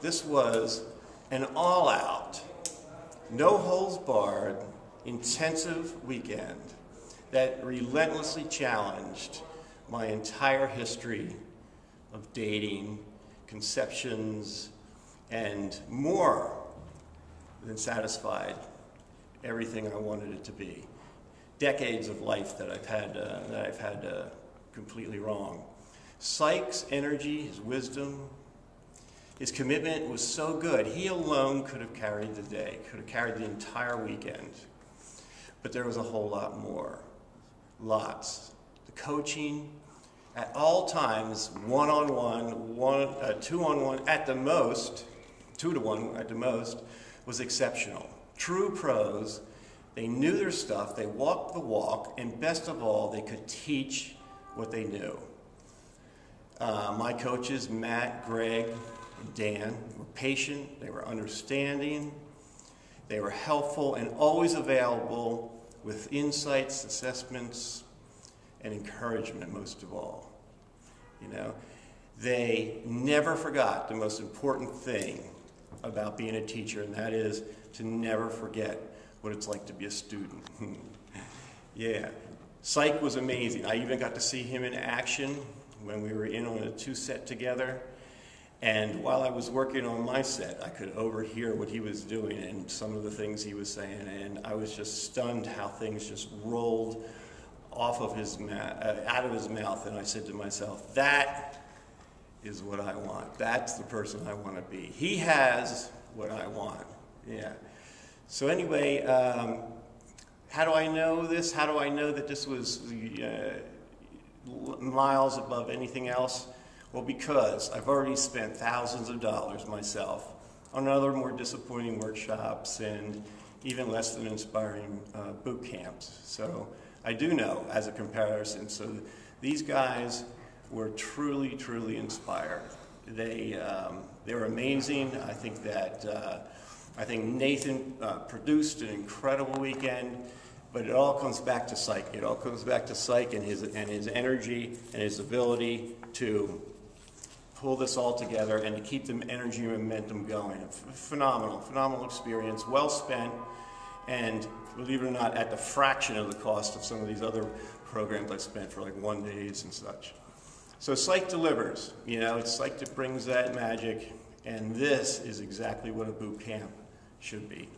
This was an all-out, no-holds-barred, intensive weekend that relentlessly challenged my entire history of dating, conceptions, and more than satisfied everything I wanted it to be. Decades of life that I've had completely wrong. Psych's energy, his wisdom, his commitment was so good. He alone could have carried the day, could have carried the entire weekend. But there was a whole lot more. Lots. The coaching, at all times, one-on-one, two-on-one, at the most, 2-to-1 at the most, was exceptional. True pros. They knew their stuff, they walked the walk, and best of all, they could teach what they knew. My coaches, Matt, Greg, and Dan, were patient, they were understanding, they were helpful, and always available with insights, assessments, and encouragement, most of all. You know, they never forgot the most important thing about being a teacher, and that is to never forget what it's like to be a student. Yeah. Psych was amazing. I even got to see him in action when we were in on a 2-set together. And while I was working on my set, I could overhear what he was doing and some of the things he was saying. And I was just stunned how things just rolled off of his out of his mouth. And I said to myself, that is what I want. That's the person I want to be. He has what I want. Yeah. So anyway, how do I know this? How do I know that this was miles above anything else? Well, because I've already spent thousands of dollars myself on other more disappointing workshops and even less than inspiring boot camps. So I do know as a comparison. So these guys were truly, truly inspired. They were amazing. I think Nathan produced an incredible weekend, but it all comes back to Psych. It all comes back to Psych and his energy and his ability to pull this all together and to keep the energy and momentum going. Phenomenal experience, well spent, and believe it or not, at the fraction of the cost of some of these other programs I spent for like 1 days and such. So Psych delivers. You know, it's Psych that brings that magic, and this is exactly what a boot camp should be.